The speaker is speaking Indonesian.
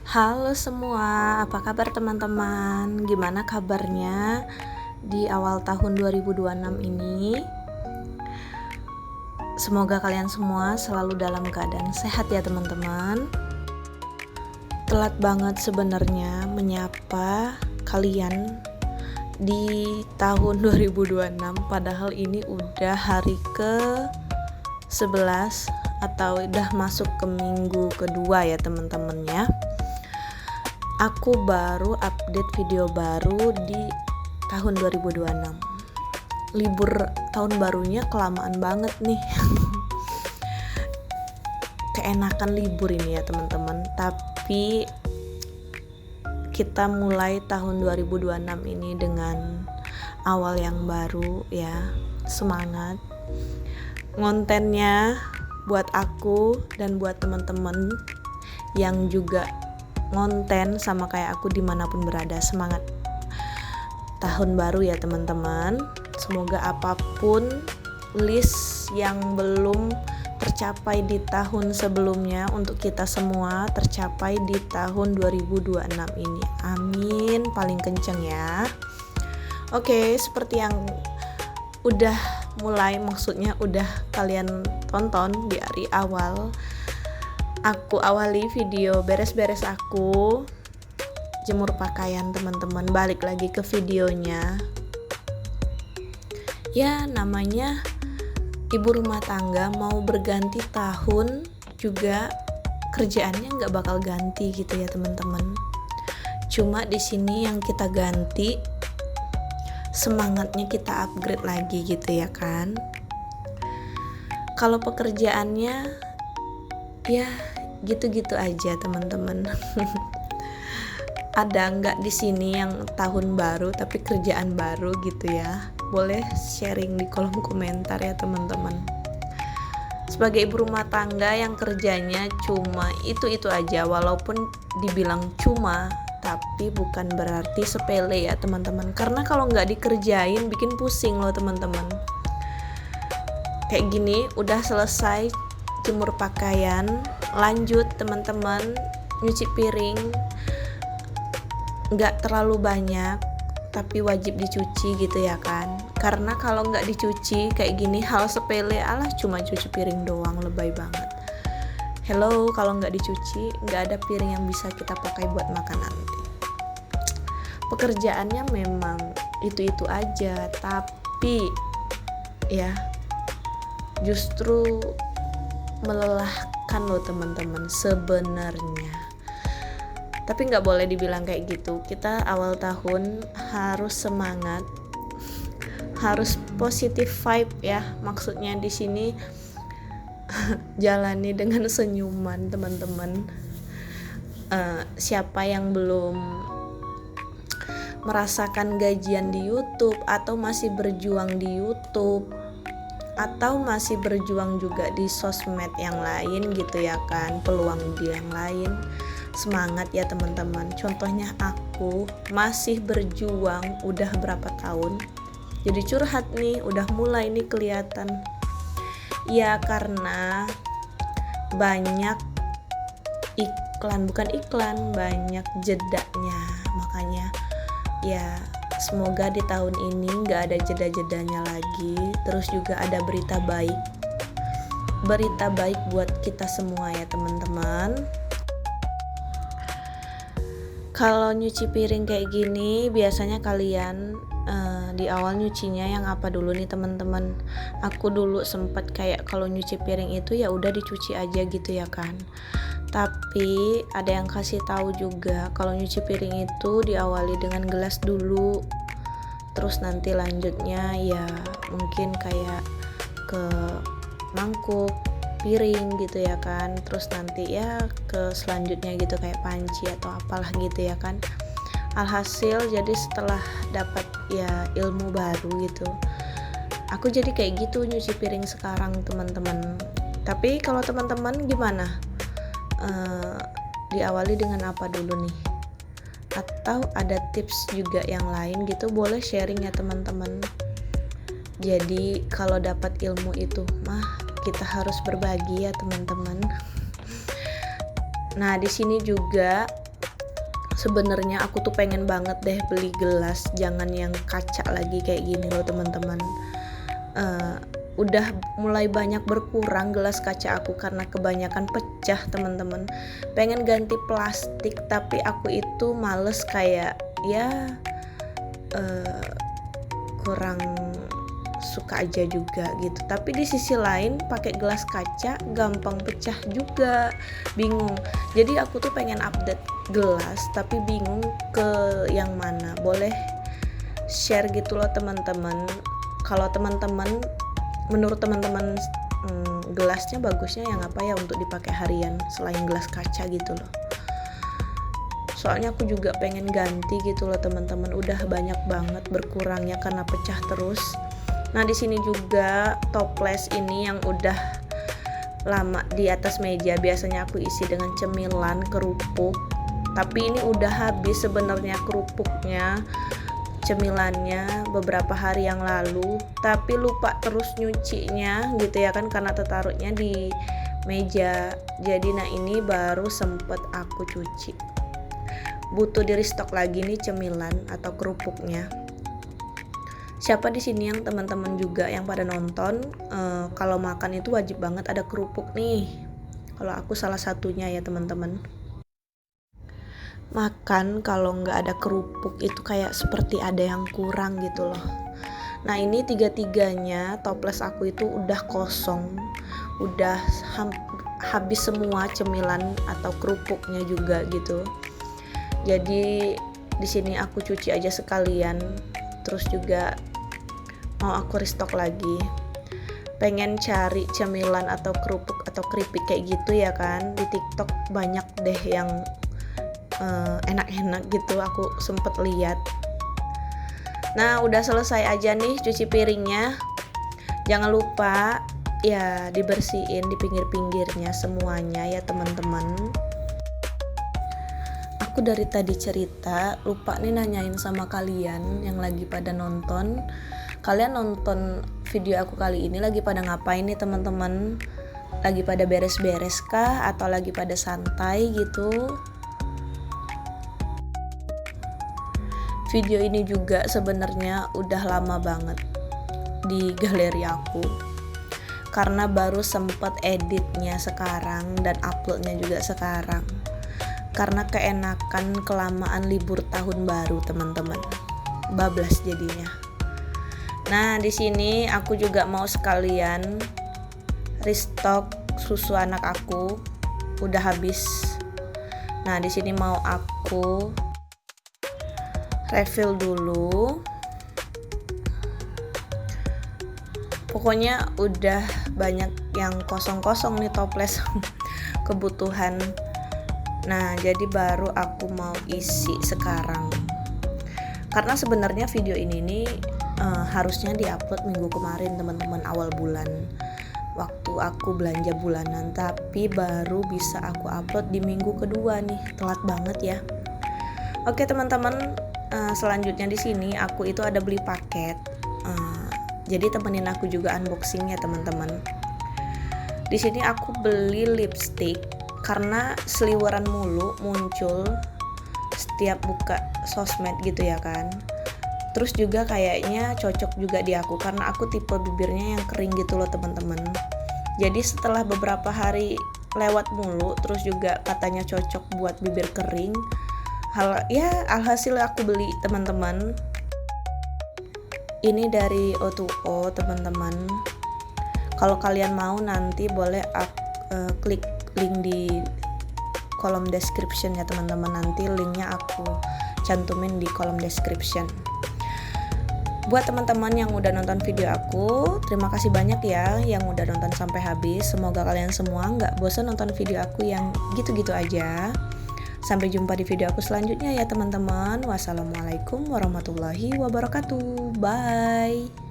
Halo semua, apa kabar teman-teman? Gimana kabarnya di awal tahun 2026 ini? Semoga kalian semua selalu dalam keadaan sehat ya teman-teman. Telat banget sebenarnya menyapa kalian di tahun 2026, padahal ini udah hari ke 11 atau udah masuk ke minggu kedua ya teman-teman ya. Aku baru update video baru di tahun 2026. Libur tahun barunya kelamaan banget nih. Keenakan libur ini ya teman-teman. Tapi kita mulai tahun 2026 ini dengan awal yang baru ya. Semangat. Kontennya buat aku dan buat teman-teman yang juga ngonten sama kayak aku dimanapun berada. Semangat tahun baru ya teman-teman. Semoga apapun list yang belum tercapai di tahun sebelumnya untuk kita semua tercapai di tahun 2026 ini. Amin, paling kenceng ya. Oke, seperti yang udah mulai, maksudnya udah kalian tonton di hari awal, aku awali video beres-beres aku jemur pakaian teman-teman. Balik lagi ke videonya. Ya namanya ibu rumah tangga mau berganti tahun juga kerjaannya nggak bakal ganti gitu ya teman-teman. Cuma di sini yang kita ganti semangatnya, kita upgrade lagi gitu ya kan. Kalau pekerjaannya ya gitu-gitu aja teman-teman. Ada nggak di sini yang tahun baru tapi kerjaan baru gitu ya? Boleh sharing di kolom komentar ya teman-teman. Sebagai ibu rumah tangga yang kerjanya cuma itu aja, walaupun dibilang cuma tapi bukan berarti sepele ya teman-teman. Karena kalau nggak dikerjain bikin pusing loh teman-teman. Kayak gini udah selesai jemur pakaian, lanjut teman-teman nyuci piring. Nggak terlalu banyak tapi wajib dicuci gitu ya kan. Karena kalau nggak dicuci kayak gini hal sepele, alah cuma cuci piring doang, lebay banget. Hello, kalau nggak dicuci nggak ada piring yang bisa kita pakai buat makan nanti. Pekerjaannya memang itu aja, tapi ya justru melelahkan loh teman-teman sebenarnya. Tapi nggak boleh dibilang kayak gitu. Kita awal tahun harus semangat, harus positive vibe ya. Maksudnya di sini jalani dengan senyuman teman-teman. Siapa yang belum merasakan gajian di YouTube atau masih berjuang di YouTube atau masih berjuang juga di sosmed yang lain gitu ya kan, peluang di yang lain, semangat ya teman-teman. Contohnya aku masih berjuang udah berapa tahun, jadi curhat nih, udah mulai nih kelihatan ya, karena banyak banyak jedanya. Makanya ya semoga di tahun ini gak ada jeda-jedanya lagi. Terus juga ada berita baik buat kita semua ya teman-teman. Kalau nyuci piring kayak gini biasanya kalian di awal nyucinya yang apa dulu nih teman-teman? Aku dulu sempet kayak kalau nyuci piring itu ya udah dicuci aja gitu ya kan. Tapi ada yang kasih tahu juga kalau nyuci piring itu diawali dengan gelas dulu, terus nanti lanjutnya ya mungkin kayak ke mangkuk, piring gitu ya kan, terus nanti ya ke selanjutnya gitu kayak panci atau apalah gitu ya kan. Alhasil jadi setelah dapat ya ilmu baru gitu, aku jadi kayak gitu nyuci piring sekarang teman-teman. Tapi kalau teman-teman gimana? Diawali dengan apa dulu nih? Atau ada tips juga yang lain gitu, boleh sharing ya teman-teman. Jadi kalau dapat ilmu itu kita harus berbagi ya teman-teman. Nah di sini juga Sebenarnya aku tuh pengen banget deh beli gelas, jangan yang kaca lagi kayak gini loh teman-teman. Udah mulai banyak berkurang gelas kaca aku karena kebanyakan pecah teman-teman. Pengen ganti plastik tapi aku itu males, kayak ya kurang suka aja juga gitu. Tapi di sisi lain pakai gelas kaca gampang pecah juga, bingung. Jadi aku tuh pengen update gelas tapi bingung ke yang mana. Boleh share gitu loh teman-teman. Kalau teman-teman, menurut teman-teman gelasnya bagusnya yang apa ya untuk dipakai harian selain gelas kaca gitu loh. Soalnya aku juga pengen ganti gitu loh teman-teman. Udah banyak banget berkurangnya karena pecah terus. Nah di sini juga toples ini yang udah lama di atas meja, biasanya aku isi dengan cemilan, kerupuk. Tapi ini udah habis sebenarnya kerupuknya, cemilannya beberapa hari yang lalu. Tapi lupa terus nyucinya gitu ya kan, karena tertaruhnya di meja. Jadi nah ini baru sempet aku cuci. Butuh di restock lagi nih cemilan atau kerupuknya. Siapa di sini yang teman-teman juga yang pada nonton, kalau makan itu wajib banget ada kerupuk nih. Kalau aku salah satunya ya teman-teman. Makan kalau nggak ada kerupuk itu kayak seperti ada yang kurang gitu loh. Nah ini tiga-tiganya toples aku itu udah kosong, udah habis semua cemilan atau kerupuknya juga gitu. Jadi di sini aku cuci aja sekalian. Terus juga mau aku restock lagi. Pengen cari cemilan atau kerupuk atau keripik kayak gitu ya kan. Di TikTok banyak deh yang enak-enak gitu, aku sempet lihat. Nah udah selesai aja nih cuci piringnya. Jangan lupa ya dibersihin di pinggir-pinggirnya semuanya ya teman-teman. Aku dari tadi cerita lupa nih nanyain sama kalian yang lagi pada nonton. Kalian nonton video aku kali ini lagi pada ngapain nih teman-teman? Lagi pada beres-beres kah atau lagi pada santai gitu? Video ini juga sebenarnya udah lama banget di galeri aku, karena baru sempet editnya sekarang dan uploadnya juga sekarang. Karena keenakan kelamaan libur tahun baru teman-teman, bablas jadinya. Nah di sini aku juga mau sekalian restock susu anak aku, udah habis. Nah di sini mau aku refill dulu. Pokoknya udah banyak yang kosong-kosong nih toples kebutuhan. Nah jadi baru aku mau isi sekarang. Karena sebenarnya video ini nih harusnya diupload minggu kemarin teman-teman, awal bulan waktu aku belanja bulanan, tapi baru bisa aku upload di minggu kedua nih, telat banget ya. Oke teman-teman, selanjutnya di sini aku itu ada beli paket, jadi temenin aku juga unboxing ya teman-teman. Di sini aku beli lipstick karena seliweran mulu muncul setiap buka sosmed gitu ya kan. Terus juga kayaknya cocok juga di aku karena aku tipe bibirnya yang kering gitu loh teman-teman. Jadi setelah beberapa hari lewat mulu, terus juga katanya cocok buat bibir kering. Alhasil aku beli teman-teman. Ini dari O2O teman-teman. Kalau kalian mau nanti boleh klik link di kolom description ya teman-teman. Nanti linknya aku cantumin di kolom description. Buat teman-teman yang udah nonton video aku, terima kasih banyak ya yang udah nonton sampai habis. Semoga kalian semua nggak bosan nonton video aku yang gitu-gitu aja. Sampai jumpa di video aku selanjutnya ya teman-teman. Wassalamualaikum warahmatullahi wabarakatuh. Bye.